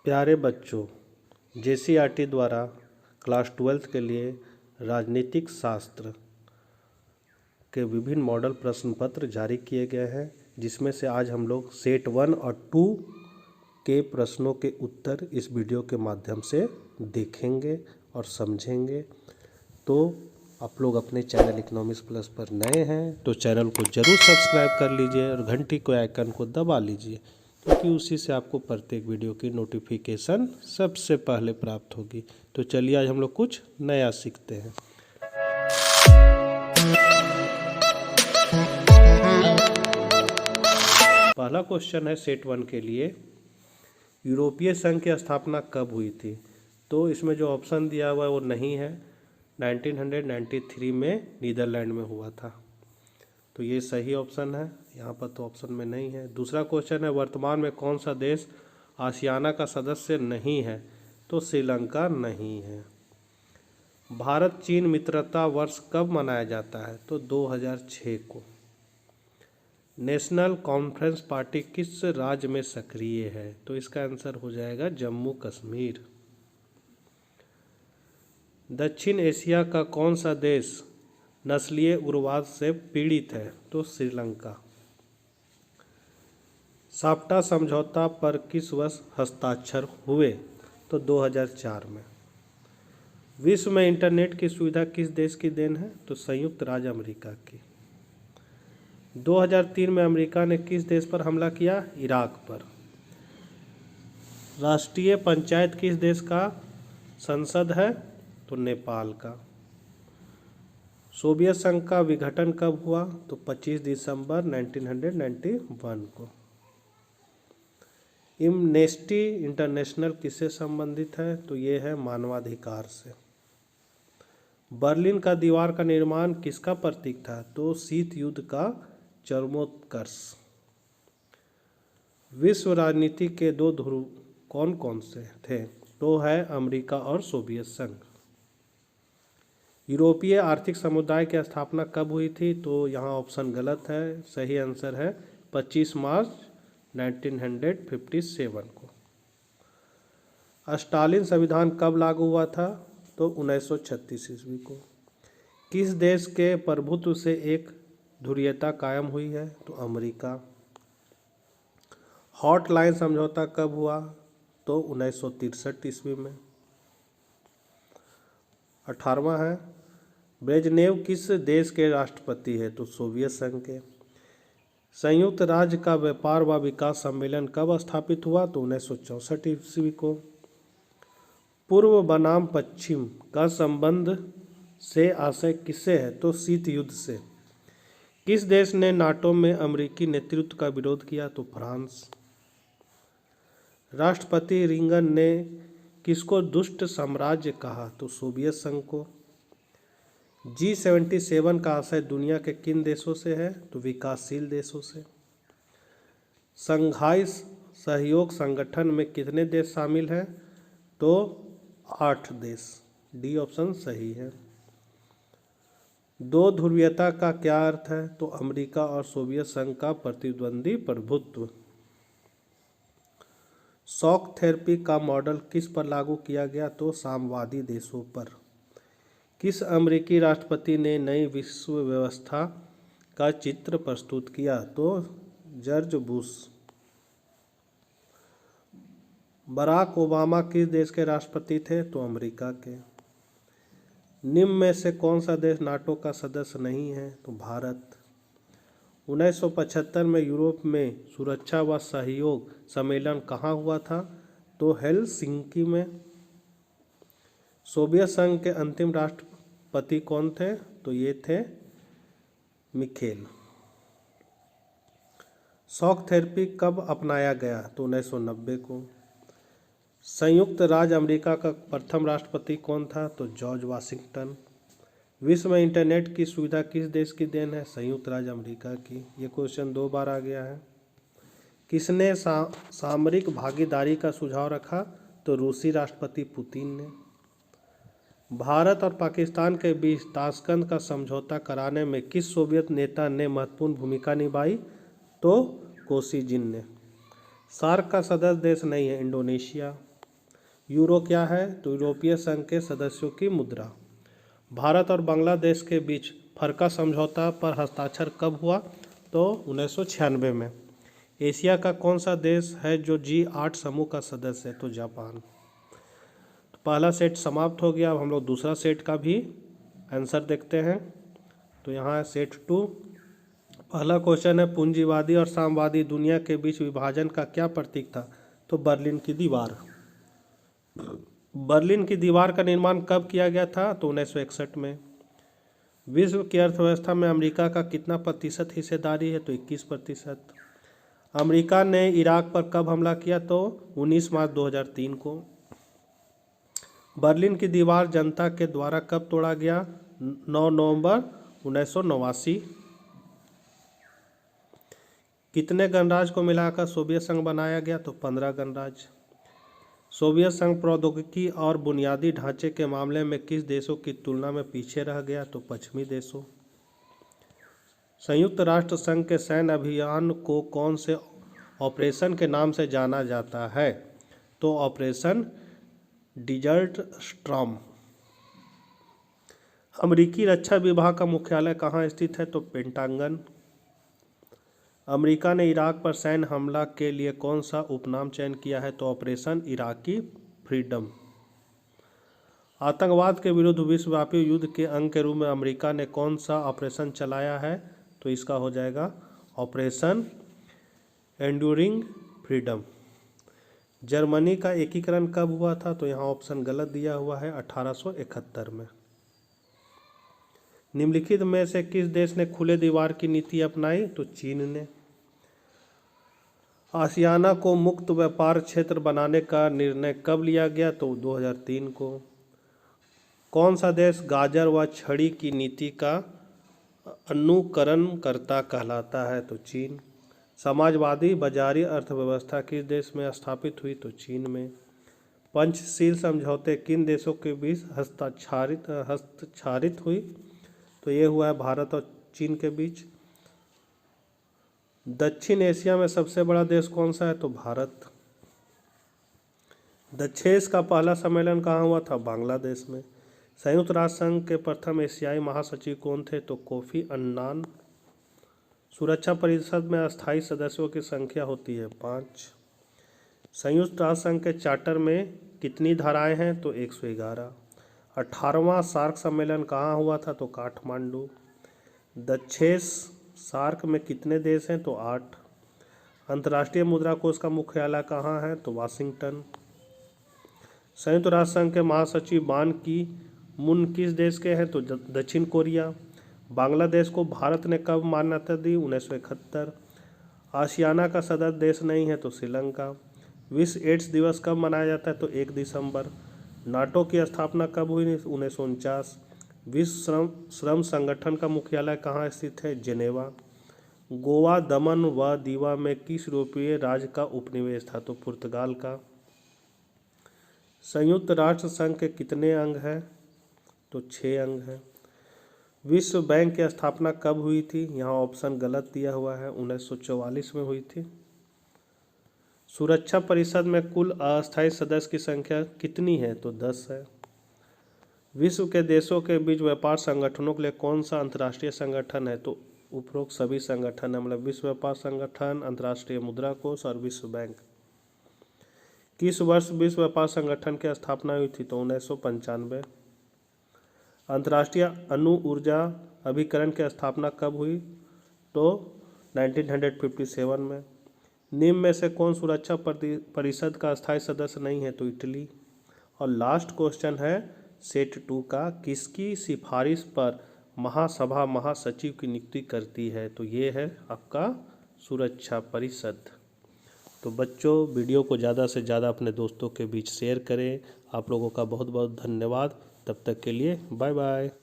प्यारे बच्चों, JCERT द्वारा क्लास 12th के लिए राजनीतिक शास्त्र के विभिन्न मॉडल प्रश्न पत्र जारी किए गए हैं, जिसमें से आज हम लोग सेट 1 और 2 के प्रश्नों के उत्तर इस वीडियो के माध्यम से देखेंगे और समझेंगे। तो आप लोग अपने चैनल इकोनॉमिक्स प्लस पर नए हैं तो चैनल को ज़रूर सब्सक्राइब कर लीजिए और घंटी के आइकन को दबा लीजिए, क्योंकि उसी से आपको प्रत्येक वीडियो की नोटिफिकेशन सबसे पहले प्राप्त होगी। तो चलिए आज हम लोग कुछ नया सीखते हैं। पहला क्वेश्चन है सेट 1 के लिए, यूरोपीय संघ की स्थापना कब हुई थी? तो इसमें जो ऑप्शन दिया हुआ है वो नहीं है। 1993 में नीदरलैंड में हुआ था, तो ये सही ऑप्शन है। यहाँ पर तो ऑप्शन में नहीं है। दूसरा क्वेश्चन है, वर्तमान में कौन सा देश आसियाना का सदस्य नहीं है? तो श्रीलंका नहीं है। भारत चीन मित्रता वर्ष कब मनाया जाता है? तो 2006 को। नेशनल कॉन्फ्रेंस पार्टी किस राज्य में सक्रिय है? तो इसका आंसर हो जाएगा जम्मू कश्मीर। दक्षिण एशिया का कौन सा देश नस्लीय उग्रवाद से पीड़ित है? तो श्रीलंका। साप्टा समझौता पर किस वर्ष हस्ताक्षर हुए? तो 2004 में। विश्व में इंटरनेट की सुविधा किस देश की देन है? तो संयुक्त राज्य अमेरिका की। 2003 में अमेरिका ने किस देश पर हमला किया? इराक पर। राष्ट्रीय पंचायत किस देश का संसद है? तो नेपाल का। सोवियत संघ का विघटन कब हुआ? तो 25 दिसंबर 1991 को। एम्नेस्टी इंटरनेशनल किससे संबंधित है? तो ये है मानवाधिकार से। बर्लिन का दीवार का निर्माण किसका प्रतीक था? तो शीत युद्ध का चरमोत्कर्ष। विश्व राजनीति के दो ध्रुव कौन कौन से थे? तो है अमेरिका और सोवियत संघ। यूरोपीय आर्थिक समुदाय की स्थापना कब हुई थी? तो यहाँ ऑप्शन गलत है। सही आंसर है 25 मार्च 1957 को। स्टालिन संविधान कब लागू हुआ था? तो 1936 ईस्वी को। किस देश के प्रभुत्व से एक ध्रुवीयता कायम हुई है? तो अमेरिका। हॉटलाइन समझौता कब हुआ? तो 1963 ईस्वी में। 18वां है, ब्रेजनेव किस देश के राष्ट्रपति है? तो सोवियत संघ के। संयुक्त राज्य का व्यापार व विकास सम्मेलन कब स्थापित हुआ? तो 1964 ईस्वी को। पूर्व बनाम पश्चिम का संबंध से आशय किससे है? तो शीत युद्ध से। किस देश ने नाटो में अमेरिकी नेतृत्व का विरोध किया? तो फ्रांस। राष्ट्रपति रिंगन ने किसको दुष्ट साम्राज्य कहा? तो सोवियत संघ को। G77 का आशय दुनिया के किन देशों से है? तो विकासशील देशों से। संघाई सहयोग संगठन में कितने देश शामिल हैं? तो 8 देश। डी ऑप्शन सही है। दो ध्रुवीयता का क्या अर्थ है? तो अमेरिका और सोवियत संघ का प्रतिद्वंदी प्रभुत्व। शॉक थेरेपी का मॉडल किस पर लागू किया गया? तो साम्यवादी देशों पर। किस अमेरिकी राष्ट्रपति ने नई विश्व व्यवस्था का चित्र प्रस्तुत किया? तो जॉर्ज बुश। बराक ओबामा किस देश के राष्ट्रपति थे? तो अमेरिका के। निम्न में से कौन सा देश नाटो का सदस्य नहीं है? तो भारत। 1975 में यूरोप में सुरक्षा व सहयोग सम्मेलन कहाँ हुआ था? तो हेलसिंकी में। सोवियत संघ के अंतिम राष्ट्रपति कौन थे? तो ये थे मिखेल। शॉक थेरेपी कब अपनाया गया? तो 1990 को। संयुक्त राज्य अमेरिका का प्रथम राष्ट्रपति कौन था? तो जॉर्ज वाशिंगटन। विश्व में इंटरनेट की सुविधा किस देश की देन है? संयुक्त राज्य अमेरिका की। ये क्वेश्चन 2 बार आ गया है। किसने सामरिक भागीदारी का सुझाव रखा? तो रूसी राष्ट्रपति पुतिन ने। भारत और पाकिस्तान के बीच ताशकंद का समझौता कराने में किस सोवियत नेता ने महत्वपूर्ण भूमिका निभाई? तो कोसिजिन ने। सार्क का सदस्य देश नहीं है इंडोनेशिया। यूरो क्या है? तो यूरोपीय संघ के सदस्यों की मुद्रा। भारत और बांग्लादेश के बीच फरक्का समझौता पर हस्ताक्षर कब हुआ? तो 1996 में। एशिया का कौन सा देश है जो G8 समूह का सदस्य है? तो जापान। तो पहला सेट समाप्त हो गया। अब हम लोग दूसरा सेट का भी आंसर देखते हैं। तो यहाँ है सेट 2। पहला क्वेश्चन है, पूंजीवादी और साम्यवादी दुनिया के बीच विभाजन का क्या प्रतीक था? तो बर्लिन की दीवार। बर्लिन की दीवार का निर्माण कब किया गया था? तो 1961 में। विश्व की अर्थव्यवस्था में अमेरिका का कितना प्रतिशत हिस्सेदारी है? तो 21%। अमेरिका ने इराक पर कब हमला किया? तो 19 मार्च 2003 को। बर्लिन की दीवार जनता के द्वारा कब तोड़ा गया? 9 नवंबर 1989। कितने गणराज्य को मिलाकर सोवियत संघ बनाया गया? तो 15 गणराज्य। सोवियत संघ प्रौद्योगिकी और बुनियादी ढांचे के मामले में किस देशों की तुलना में पीछे रह गया? तो पश्चिमी देशों। संयुक्त राष्ट्र संघ के सैन्य अभियान को कौन से ऑपरेशन के नाम से जाना जाता है? तो ऑपरेशन डिजर्ट स्टॉर्म। अमेरिकी रक्षा विभाग का मुख्यालय कहाँ स्थित है? तो पेंटागन। अमेरिका ने इराक पर सैन्य हमला के लिए कौन सा उपनाम चयन किया है? तो ऑपरेशन इराकी फ्रीडम। आतंकवाद के विरुद्ध विश्वव्यापी युद्ध के अंग के रूप में अमेरिका ने कौन सा ऑपरेशन चलाया है? तो इसका हो जाएगा ऑपरेशन एंड्यूरिंग फ्रीडम। जर्मनी का एकीकरण कब हुआ था? तो यहाँ ऑप्शन गलत दिया हुआ है, 1871 में। निम्नलिखित में से किस देश ने खुले दीवार की नीति अपनाई? तो चीन ने। आसियाना को मुक्त व्यापार क्षेत्र बनाने का निर्णय कब लिया गया? तो 2003 को। कौन सा देश गाजर व छड़ी की नीति का अनुकरणकर्ता कहलाता है? तो चीन। समाजवादी बाजारी अर्थव्यवस्था किस देश में स्थापित हुई? तो चीन में। पंचशील समझौते किन देशों के बीच हस्ताक्षरित हुई? तो ये हुआ है भारत और चीन के बीच। दक्षिण एशिया में सबसे बड़ा देश कौन सा है? तो भारत। दक्षेस का पहला सम्मेलन कहाँ हुआ था? बांग्लादेश में। संयुक्त राष्ट्र संघ के प्रथम एशियाई महासचिव कौन थे? तो कोफी अन्नान। सुरक्षा परिषद में अस्थायी सदस्यों की संख्या होती है 5। संयुक्त राष्ट्र संघ के चार्टर में कितनी धाराएं हैं? तो 111। 18वां सार्क सम्मेलन कहाँ हुआ था? तो काठमांडू। दक्षेस सार्क में कितने देश हैं? तो 8। अंतर्राष्ट्रीय मुद्रा कोष का मुख्यालय कहाँ है? तो वाशिंगटन। संयुक्त राष्ट्र संघ के महासचिव बान की मून किस देश के हैं? तो दक्षिण कोरिया। बांग्लादेश को भारत ने कब मान्यता दी? 1971। आसियाना का सदस्य देश नहीं है? तो श्रीलंका। विश्व एड्स दिवस कब मनाया जाता है? तो 1 दिसंबर। नाटो की स्थापना कब हुई? 1949। विश्व श्रम संगठन का मुख्यालय कहाँ स्थित है? जेनेवा। गोवा, दमन व दीवा में किस यूरोपीय राज्य का उपनिवेश था? तो पुर्तगाल का। संयुक्त राष्ट्र संघ के कितने अंग हैं? तो 6 अंग हैं। विश्व बैंक की स्थापना कब हुई थी? यहाँ ऑप्शन गलत दिया हुआ है, 1944 में हुई थी। सुरक्षा परिषद में कुल अस्थायी सदस्य की संख्या कितनी है? तो 10 है। विश्व के देशों के बीच व्यापार संगठनों के लिए कौन सा अंतर्राष्ट्रीय संगठन है? तो उपरोक्त सभी संगठन है, मतलब विश्व व्यापार संगठन, अंतर्राष्ट्रीय मुद्रा कोष और विश्व बैंक। किस वर्ष विश्व व्यापार संगठन की स्थापना हुई थी? तो 1995। अंतर्राष्ट्रीय अणु ऊर्जा अभिकरण की स्थापना कब हुई? तो 1957 में। निम्न में से कौन सुरक्षा परिषद का स्थायी सदस्य नहीं है? तो इटली। और लास्ट क्वेश्चन है सेट 2 का, किसकी सिफारिश पर महासभा महासचिव की नियुक्ति करती है? तो ये है आपका सुरक्षा परिषद। तो बच्चों, वीडियो को ज़्यादा से ज़्यादा अपने दोस्तों के बीच शेयर करें। आप लोगों का बहुत बहुत धन्यवाद। तब तक के लिए बाय बाय।